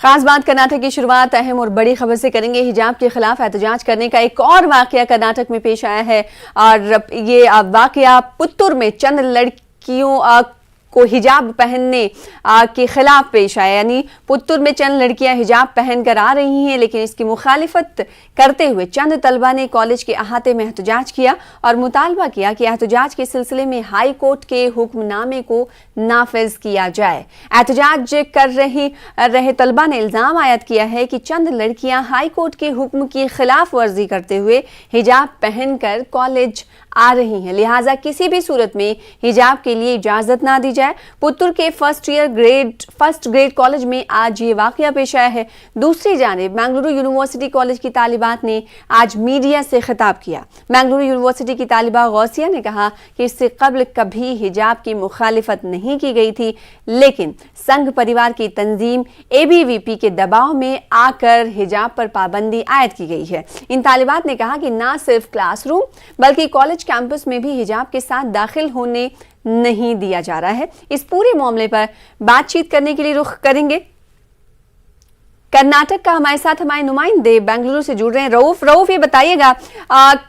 खास बात कर्नाटक की शुरुआत अहम और बड़ी खबर से करेंगे। हिजाब के खिलाफ एहतजाज करने का एक और वाकया कर्नाटक में पेश आया है और ये वाकया पुत्तूर में चंद लड़कियों को हिजाब पहनने के खिलाफ पेश आया। यानी पुत्तूर में चंद लड़कियां हिजाब पहनकर आ रही हैं, लेकिन इसकी मुखालिफत करते हुए चंद तलबा ने कॉलेज के अहाते में एहतजाज किया और मुतालबा किया कि एहतजाज के सिलसिले में हाई कोर्ट के हुक्मनामे को नाफिज किया जाए। एहतजाज कर रहे तलबा ने इल्जाम आयद किया है कि चंद लड़कियां हाई कोर्ट के हुक्म की खिलाफ वर्जी करते हुए हिजाब पहनकर कॉलेज आ रही हैं, लिहाजा किसी भी सूरत में हिजाब के लिए इजाजत ना दी जाए। पुत्तूर के फर्स्ट ग्रेड कॉलेज में आज ये वाकया पेश आया है। दूसरी जानिब बेंगलुरु यूनिवर्सिटी कॉलेज की तालिबात ने आज मीडिया से खिताब किया। बेंगलुरु यूनिवर्सिटी की तालिबा गौसिया ने कहा कि इससे कबल कभी हिजाब की मुखालिफत नहीं की गई थी, लेकिन संघ परिवार की तंजीम ABVP के दबाव में आकर हिजाब पर पाबंदी आयद की गई है। इन तालिबात ने कहा कि ना सिर्फ क्लासरूम बल्कि कॉलेज कैंपस में भी हिजाब के साथ दाखिल होने नहीं दिया जा रहा है। इस पूरे मामले पर बातचीत करने के लिए रुख करेंगे कर्नाटक का। हमारे साथ हमारे नुमाइंदे बेंगलुरु से जुड़ रहे हैं रऊफ ये बताइएगा,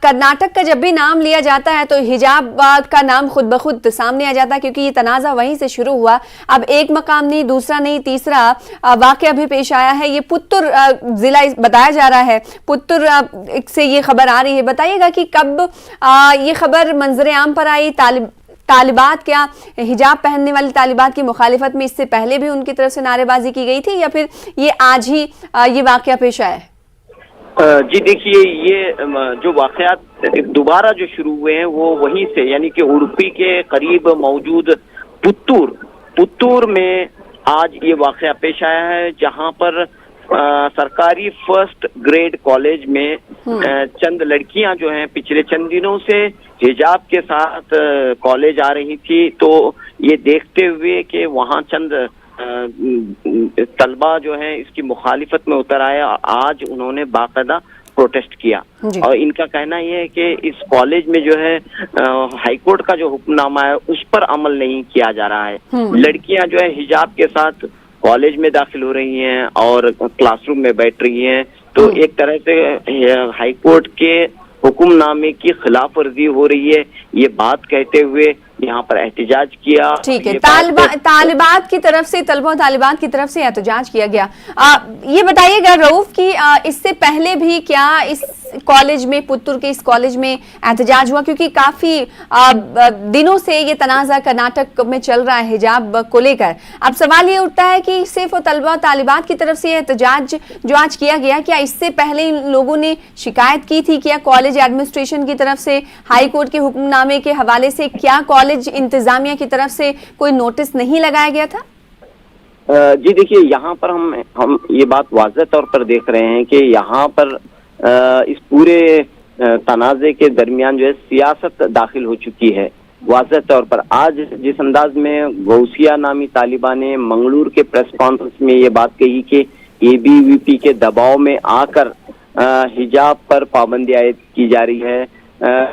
कर्नाटक का जब भी नाम लिया जाता है तो हिजाब का नाम खुद ब खुद सामने आ जाता है, क्योंकि ये तनाज़ा वहीं से शुरू हुआ। अब एक मकाम नहीं, दूसरा नहीं, तीसरा वाकया भी पेश आया है। ये पुत्तूर जिला बताया जा रहा है, पुत्तूर से ये खबर आ रही है। बताइएगा कि कब ये खबर मंजर आम पर आई? तालिबात क्या हिजाब पहनने वाली तालिबात की मुखालिफत में इससे पहले भी उनकी तरफ से नारेबाजी की गई थी, या फिर ये आज ही ये वाकया पेश आया है? जी देखिए, ये जो वाकयात दोबारा जो शुरू हुए हैं वो वहीं से, यानी कि उडुपी के करीब मौजूद पुत्तूर में आज ये वाकया पेश आया है, जहां पर सरकारी फर्स्ट ग्रेड कॉलेज में चंद लड़कियां जो हैं पिछले चंद दिनों से हिजाब के साथ कॉलेज आ रही थी। तो ये देखते हुए कि वहां चंद तलबा जो हैं इसकी मुखालिफत में उतर आया, आज उन्होंने बाकायदा प्रोटेस्ट किया और इनका कहना यह है कि इस कॉलेज में जो है हाईकोर्ट का जो हुक्मनामा है उस पर अमल नहीं किया जा रहा है। लड़कियां जो है हिजाब के साथ कॉलेज में दाखिल हो रही हैं और क्लासरूम में बैठ रही हैं, तो एक तरह से हाईकोर्ट के हुक्मनामे की खिलाफ वर्जी हो रही है, ये बात कहते हुए यहाँ पर एहतजाज किया। ठीक है, तालिबात की तरफ से, तलबा तालिबात की तरफ से एहतजाज किया गया। ये बताइएगा रऊफ कि इससे पहले भी क्या इस कॉलेज में, पुत्तूर के इस कॉलेज में एहतजाज हुआ? क्योंकि काफी दिनों से ये तनाज़ा कर्नाटक में चल रहा है हिजाब को लेकर। अब सवाल ये उठता है कि सिर्फ तलबा तालिबात की तरफ से एहतजाज जो आज किया गया, क्या इससे पहले इन लोगों ने शिकायत की थी? क्या कॉलेज एडमिनिस्ट्रेशन की तरफ से हाई कोर्ट के हुक्मनामे के हवाले से क्या कॉलेज इंतजामिया की तरफ से कोई नोटिस नहीं लगाया गया था? जी देखिए, यहाँ पर हम ये बात वाज़ेह तौर पर देख रहे हैं कि यहाँ पर इस पूरे तनाज़े के दरमियान जो है सियासत दाखिल हो चुकी है। वाज़ेह तौर पर आज जिस अंदाज में गौसिया नामी तालिबा ने मंगलूर के प्रेस कॉन्फ्रेंस में ये बात कही कि ABVP के दबाव में आकर हिजाब पर पाबंदी आयद की जा रही है।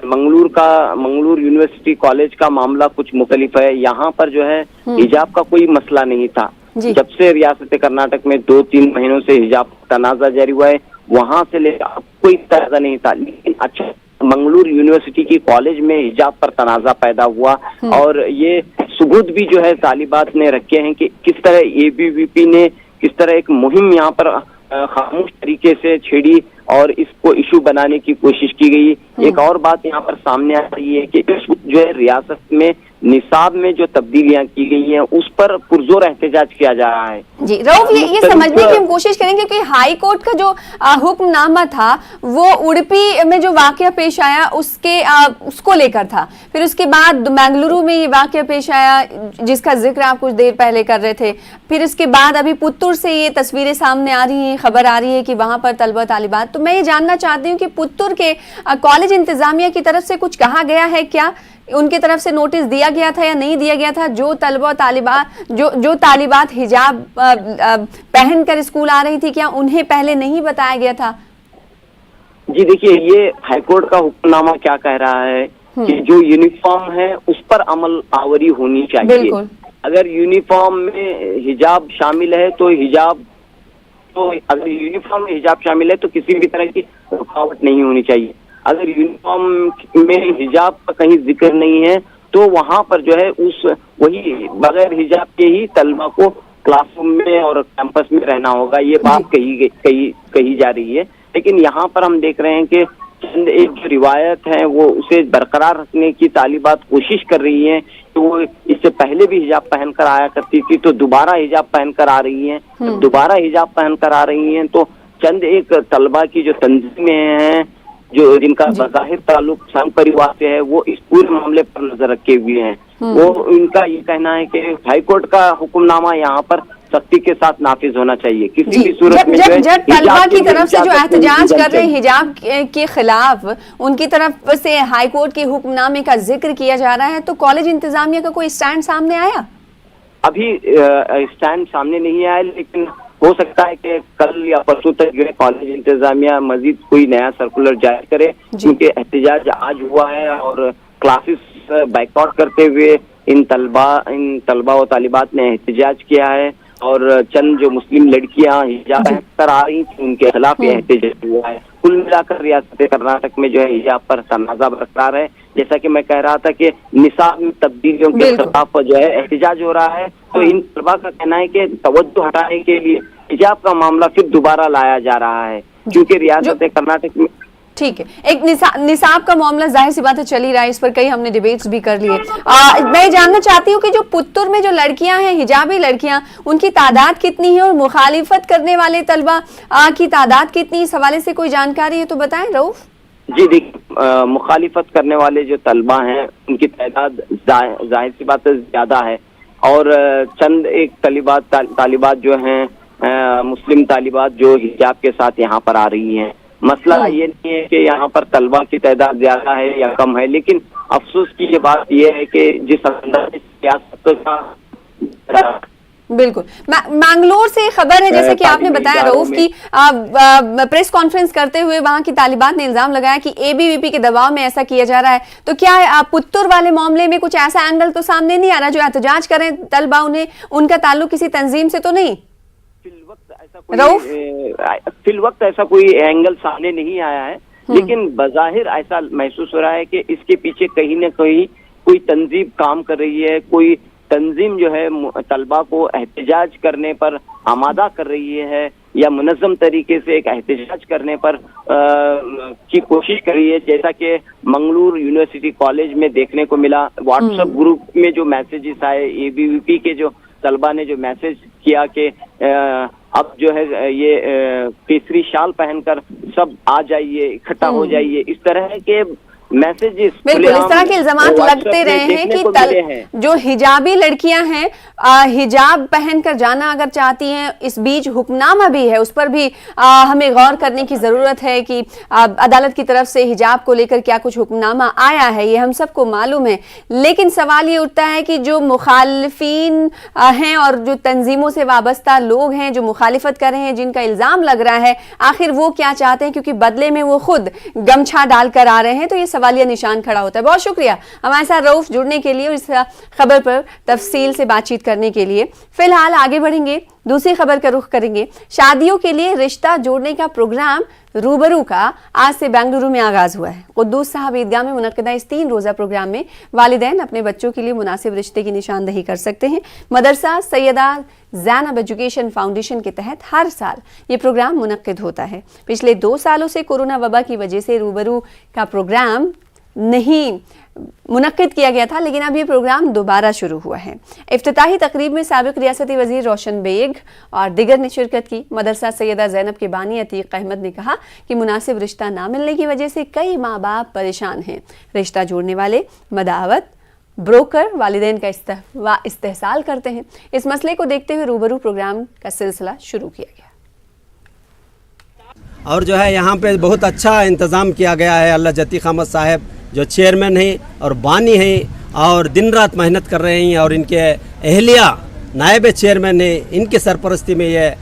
मंगलूर यूनिवर्सिटी कॉलेज का मामला कुछ मुख्तलिफ है। यहाँ पर जो है हिजाब का कोई मसला नहीं था। जब से रियासत कर्नाटक में 2-3 महीनों से हिजाब तनाज़ा जारी हुआ है, वहां से लेकर कोई तनाज़ा नहीं था, लेकिन अच्छा मंगलूर यूनिवर्सिटी की कॉलेज में हिजाब पर तनाज़ा पैदा हुआ और ये सबूत भी जो है तालिबात ने रखे हैं कि किस तरह ABVP ने किस तरह एक मुहिम यहाँ पर खामोश तरीके से छेड़ी और इसको इशू बनाने की कोशिश की गई। एक और बात यहाँ पर सामने आ रही है कि जो है रियासत में निसाब में जो तब्दीलियां की गई हैं उस पर पुरजोर एहतजाज किया जा रहा है। जी रऊफ, ये समझने की हम कोशिश करेंगे कि हाई कोर्ट का जो हुक्मनामा था वो उडुपी में जो वाकया पेश आया उसको लेकर था, फिर उसके बाद बेंगलुरु में ये वाकया पेश आया जिसका जिक्र आप कुछ देर पहले कर रहे थे, फिर उसके बाद अभी पुत्तूर से ये तस्वीरें सामने आ रही हैं, खबर आ रही है कि वहां पर तलबा तालिबात। तो मैं ये जानना चाहती हूँ कि पुत्तूर के कॉलेज इंतजामिया की तरफ से कुछ कहा गया है क्या? उनके तरफ से नोटिस दिया गया था या नहीं दिया गया था? जो तलबा जो तालिबात हिजाब पहनकर स्कूल आ रही थी, क्या उन्हें पहले नहीं बताया गया था? जी देखिए, ये हाईकोर्ट का हुक्मनामा क्या कह रहा है कि जो यूनिफॉर्म है उस पर अमल आवरी होनी चाहिए। अगर यूनिफॉर्म में हिजाब शामिल है तो हिजाब तो अगर यूनिफॉर्म में हिजाब शामिल है तो किसी भी तरह की रुकावट नहीं होनी चाहिए। अगर यूनिफॉर्म में हिजाब का कहीं जिक्र नहीं है तो वहां पर जो है वही बगैर हिजाब के ही तलबा को क्लासरूम में और कैंपस में रहना होगा, ये बात कही जा रही है। लेकिन यहाँ पर हम देख रहे हैं कि चंद एक जो रिवायत है वो उसे बरकरार रखने की तालिबात कोशिश कर रही हैं। तो वो इससे पहले भी हिजाब पहनकर आया करती थी, तो दोबारा हिजाब पहनकर आ रही हैं। दोबारा हिजाब पहनकर आ रही हैं तो चंद एक तलबा की जो तंजीमें हैं, जो जिनका बज़ाहिर ताल्लुक संघ परिवार से है, वो इस पूरे मामले पर नजर रखे हुए हैं। वो इनका ये कहना है कि हाईकोर्ट का हुक्मनामा यहाँ पर सख्ती के साथ नाफिज होना चाहिए। किसी भी सूरत में जब तलबा की तरफ से जो एहतजाज कर रहे हैं हिजाब के खिलाफ, उनकी तरफ से हाईकोर्ट के हुक्मनामे का जिक्र किया जा रहा है, तो कॉलेज इंतजामिया का कोई स्टैंड सामने आया? अभी स्टैंड सामने नहीं आया, लेकिन हो सकता है कि कल या परसों तक जो है कॉलेज इंतजामिया मजीद कोई नया सर्कुलर जारी करे, क्योंकि एहतजाज आज हुआ है और क्लासेस बाइकआउट करते हुए इन तलबा व तालिबात ने एहतजाज किया है। और चंद जो मुस्लिम लड़कियां हिजाब पहनकर आ रही थी उनके खिलाफ यह एहतजाज हुआ है। कुल मिलाकर रियासत कर्नाटक में जो है हिजाब पर तनाज़ा बरकरार है। जैसा कि मैं कह रहा था कि निसाब में तब्दीलियों के खिलाफ जो है एहतजाज हो रहा है, तो इन तलबा का कहना है कि तवज्जो हटाने के लिए हिजाब का मामला फिर दोबारा लाया जा रहा है, क्योंकि रियासत कर्नाटक में ठीक है एक निसाब का मामला जाहिर सी बात है चल ही रहा है, इस पर कई हमने डिबेट्स भी कर लिए। मैं जानना चाहती हूँ कि जो पुत्तूर में जो लड़कियां हैं, हिजाबी लड़कियां, उनकी तादाद कितनी है और मुखालिफत करने वाले तलबा की तादाद कितनी, इस हवाले से कोई जानकारी है तो बताएं रऊफ। जी देखिए, मुखालिफत करने वाले जो तलबा हैं उनकी तादाद जाहिर सी बात है ज्यादा है, और चंद एक तालिबात जो हैं मुस्लिम तालिबात जो हिजाब के साथ यहाँ पर आ रही हैं। मसला ये नहीं है कि यहाँ पर तलबा की तादाद ज्यादा है या कम है, लेकिन अफसोस की ये बात यह है कि जिस अंदाज सियासत का बिल्कुल मैंगलोर से खबर है, जैसे कि आपने बताया रऊफ की प्रेस कॉन्फ्रेंस करते हुए वहां की तालिबात ने इल्जाम लगाया कि एबीवीपी के दबाव में ऐसा किया जा रहा है। तो क्या पुत्तूर वाले मामले में कुछ ऐसा एंगल तो सामने नहीं आ रहा? जो एहतजाज करें तलबा, उन्हें उनका ताल्लुक किसी तंजीम से तो नहीं? फिलवक्त ऐसा कोई एंगल सामने नहीं आया है, लेकिन बज़ाहिर ऐसा महसूस हो रहा है कि इसके पीछे कहीं न कहीं कोई तंजीम काम कर रही है। कोई तंजीम जो है तलबा को एहतजाज करने पर आमादा कर रही है या मुनज़्ज़म तरीके से एक एहतजाज करने पर की कोशिश कर रही है। जैसा कि मंगलूर यूनिवर्सिटी कॉलेज में देखने को मिला, व्हाट्सएप ग्रुप में जो मैसेजेस आए, एबीवीपी के जो तलबा ने जो मैसेज किया कि अब जो है ये केसरी शाल पहनकर सब आ जाइए, इकट्ठा हो जाइए, इस तरह के मैसेजेस बिल्कुल इस तरह के इल्जामात लगते रहे हैं कि जो हिजाबी लड़कियां हैं हिजाब पहनकर जाना अगर चाहती हैं, इस बीच हुक्मनामा भी है, उस पर भी हमें गौर करने की जरूरत है कि अदालत की तरफ से हिजाब को लेकर क्या कुछ हुक्मनामा आया है, ये हम सबको मालूम है। लेकिन सवाल ये उठता है कि जो मुखालिफिन हैं और जो तंजीमों से वाबस्ता लोग हैं जो मुखालिफत कर रहे हैं, जिनका इल्जाम लग रहा है, आखिर वो क्या चाहते हैं, क्योंकि बदले में वो खुद गमछा डालकर आ रहे हैं। तो ये सवालिया निशान खड़ा होता है। बहुत शुक्रिया हमारे साथ रऊफ जुड़ने के लिए और इस खबर पर तफसील से बातचीत करने के लिए। फिलहाल आगे बढ़ेंगे, दूसरी खबर का रुख करेंगे। शादियों के लिए रिश्ता जोड़ने का प्रोग्राम रूबरू का आज से बेंगलुरु में आगाज हुआ है। कुद्दूस साहब ईदगाह में मुनक्किदा इस 3 रोजा प्रोग्राम में वालिदैन अपने बच्चों के लिए मुनासिब रिश्ते की निशानदही कर सकते हैं। मदरसा सैयदा ज़ैनब एजुकेशन फाउंडेशन के तहत हर साल ये प्रोग्राम मुनक्किद होता है। पिछले 2 सालों से कोरोना वबा की वजह से रूबरू का प्रोग्राम नहीं मुनक्किद किया गया था, लेकिन अब ये प्रोग्राम दोबारा शुरू हुआ है। इफ्तिताही तकरीब में साबिक रियासती वजीर रोशन बेग और दिगर ने शिरकत की। मदरसा सैयदा ज़ैनब के बानी अतीक अहमद ने कहा कि मुनासिब रिश्ता ना मिलने की वजह से कई माँ बाप परेशान हैं। रिश्ता जोड़ने वाले मदावत ब्रोकर वालिदैन का इस्तेहसाल करते हैं। इस मसले को देखते हुए रूबरू प्रोग्राम का सिलसिला शुरू किया गया। और जो है यहाँ पे बहुत अच्छा इंतज़ाम किया गया है। अल्लाह जतीक अहमद साहब जो चेयरमैन हैं और बानी हैं और दिन रात मेहनत कर रहे हैं, और इनके अहलिया नायब चेयरमैन ने इनकी सरपरस्ती में ये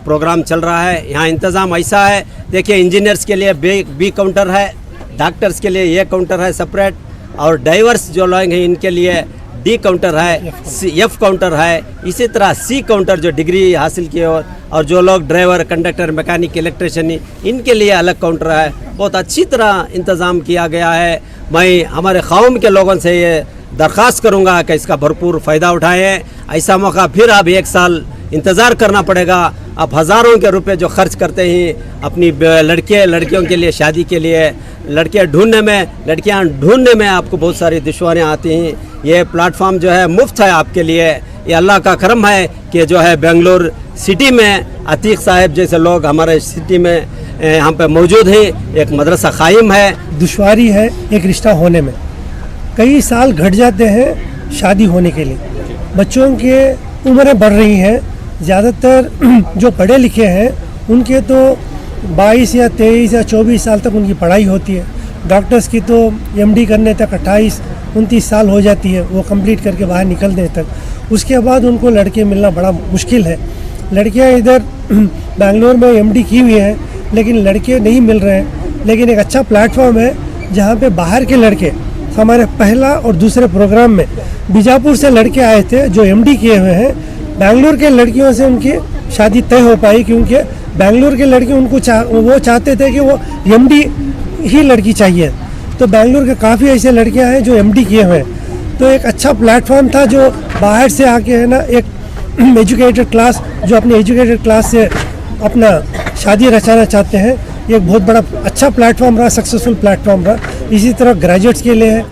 प्रोग्राम चल रहा है। यहाँ इंतज़ाम ऐसा है, देखिए इंजीनियर्स के लिए बी काउंटर है, डॉक्टर्स के लिए ये काउंटर है सेपरेट, और ड्राइवर्स जो लोग हैं इनके लिए डी काउंटर है, एफ काउंटर है, इसी तरह सी काउंटर जो डिग्री हासिल किए और जो लोग ड्राइवर, कंडक्टर, मैकेनिक, इलेक्ट्रिशियन इनके लिए अलग काउंटर है। बहुत अच्छी तरह इंतज़ाम किया गया है। मैं हमारे कौम के लोगों से ये दरख्वास्त करूँगा कि इसका भरपूर फ़ायदा उठाएँ। ऐसा मौका फिर अब 1 साल इंतज़ार करना पड़ेगा। आप हज़ारों के रुपए जो खर्च करते हैं अपनी लड़कियों के लिए, शादी के लिए, लड़कियां ढूंढने में आपको बहुत सारी दुश्वारियां आती हैं। ये प्लेटफॉर्म जो है मुफ्त है आपके लिए। ये अल्लाह का करम है कि जो है बेंगलुरु सिटी में अतीक साहब जैसे लोग हमारे सिटी में यहाँ पे मौजूद हैं। एक मदरसा कायम है। दुश्वारी है एक रिश्ता होने में, कई साल घट जाते हैं शादी होने के लिए। बच्चों के उम्रें बढ़ रही हैं। ज़्यादातर जो पढ़े लिखे हैं उनके तो 22 या 23 या 24 साल तक उनकी पढ़ाई होती है। डॉक्टर्स की तो एमडी करने तक 28-29 साल हो जाती है, वो कंप्लीट करके बाहर निकलने तक। उसके बाद उनको लड़के मिलना बड़ा मुश्किल है। लड़कियां इधर बेंगलोर में एमडी की हुई हैं लेकिन लड़के नहीं मिल रहे हैं। लेकिन एक अच्छा प्लेटफॉर्म है जहाँ पे बाहर के लड़के, हमारे पहला और दूसरे प्रोग्राम में बीजापुर से लड़के आए थे जो एमडी किए हुए हैं। बेंगलुरु के लड़कियों से उनकी शादी तय हो पाई क्योंकि बेंगलुरु के लड़के उनको वो चाहते थे कि वो एमडी ही लड़की चाहिए। तो बेंगलुरु के काफ़ी ऐसे लड़कियां हैं जो एमडी किए हुए हैं। तो एक अच्छा प्लेटफॉर्म था जो बाहर से आके है ना, एक एजुकेटेड क्लास जो अपने एजुकेटेड क्लास से अपना शादी रचाना चाहते हैं, ये एक बहुत बड़ा अच्छा प्लेटफॉर्म रहा, सक्सेसफुल प्लेटफॉर्म रहा। इसी तरह ग्रेजुएट्स के लिए है।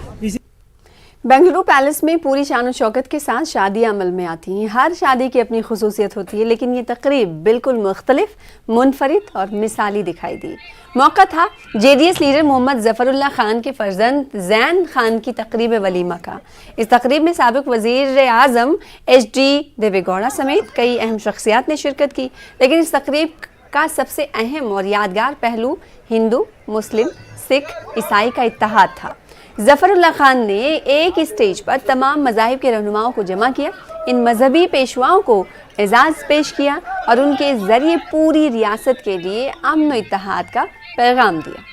बेंगलुरु पैलेस में पूरी शान शौकत के साथ शादियां अमल में आती हैं। हर शादी की अपनी खुसूसियत होती है, लेकिन ये तकरीब बिल्कुल मुख्तलिफ, मुनफरिद और मिसाली दिखाई दी। मौका था जेडीएस लीडर मोहम्मद जफरुल्लाह खान के फर्जंद जैन खान की तकरीब वलीमा का। इस तकरीब में साबिक वजीर आज़म HD देवेगौड़ा समेत कई अहम शख्सियात ने शिरकत की। लेकिन इस तकरीब का सबसे अहम और यादगार पहलू हिंदू, मुस्लिम, सिख, ईसाई का इत्तेहाद था। जफरुल्लाह खान ने एक स्टेज पर तमाम मज़ाहिब के रहनुमाओं को जमा किया, इन मजहबी पेशवाओं को एजाज़ पेश किया और उनके ज़रिए पूरी रियासत के लिए अमन और इत्तेहाद का पैगाम दिया।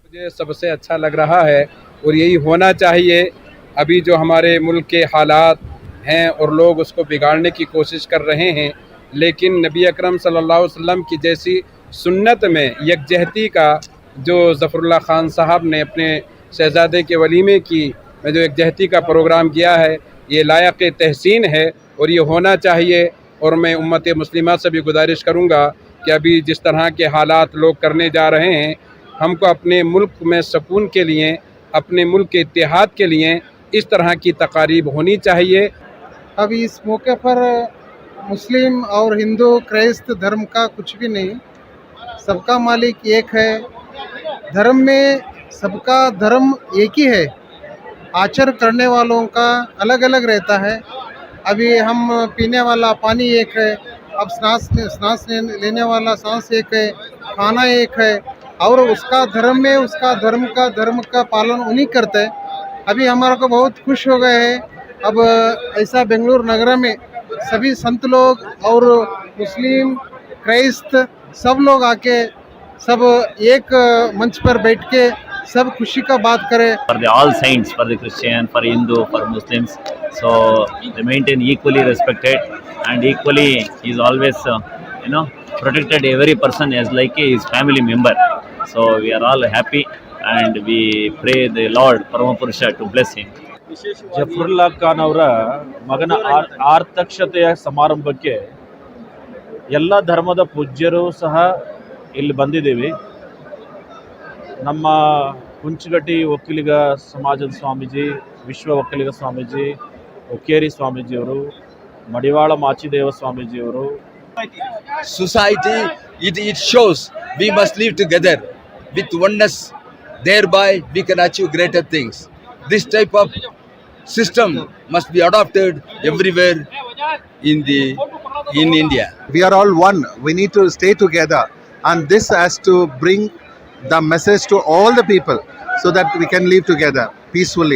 मुझे सबसे अच्छा लग रहा है और यही होना चाहिए। अभी जो हमारे मुल्क के हालात हैं और लोग उसको बिगाड़ने की कोशिश कर रहे हैं, लेकिन नबी अकरम सल्लल्लाहु अलैहि वसल्लम की जैसी सुन्नत में यकजहती का जो ज़फ़रुल्लाह ख़ान साहब ने अपने शहज़ादे के वलीमे की जो यकजहती का प्रोग्राम किया है, ये लायक तहसीन है और ये होना चाहिए। और मैं उम्मत मुस्लिमा से भी गुजारिश करूँगा कि अभी जिस तरह के हालात लोग करने जा रहे हैं, हमको अपने मुल्क में सुकून के लिए, अपने मुल्क के इत्तेहाद के लिए इस तरह की तकारीब होनी चाहिए। अभी इस मौके पर मुस्लिम और हिंदू क्राइस्त धर्म का कुछ भी नहीं, सबका मालिक एक है। धर्म में सबका धर्म एक ही है, आचरण करने वालों का अलग अलग रहता है। अभी हम पीने वाला पानी एक है, अब सांस लेने वाला सांस एक है, खाना एक है और उसका धर्म में उसका धर्म का पालन उन्हीं करते हैं। अभी हमारा को बहुत खुश हो गए हैं। अब ऐसा बेंगलुरु नगर में सभी संत लोग और मुस्लिम क्राइस्त सब लोग आके सब एक मंच पर बैठ के सब खुशी का बात करें। For the all saints, for the Christian, for Hindu, for Muslims, so they maintain equally respected and equally is always protected every person as like his family member. So we are all happy and we pray the Lord Paramapurusha to bless him. Zafarulla Khan ಅವರ ಮಗನ ಆರ್ತಕ್ಷತೆಯ ಸಮಾರಂಭಕ್ಕೆ ಎಲ್ಲ ಧರ್ಮದ ಪೂಜ್ಯರು ಸಹ ಇಲ್ಲಿ ಬಂದಿದ್ದೀವಿ. ನಮ್ಮ ಕುಂಚಗಟ್ಟಿ ಒಕ್ಕಲಿಗ ಸಮಾಜದ ಸ್ವಾಮೀಜಿ, ವಿಶ್ವ ಒಕ್ಕಲಿಗ ಸ್ವಾಮೀಜಿ, ಒಕ್ಕೇರಿ ಸ್ವಾಮೀಜಿಯವರು, ಮಡಿವಾಳ ಮಾಚಿದೇವ ಸ್ವಾಮೀಜಿಯವರು. Society, it shows we must live together with oneness, thereby we can achieve greater things. This type of system must be adopted everywhere in India. We are all one. We need to stay together, and this has to bring the message to all the people so that we can live together peacefully.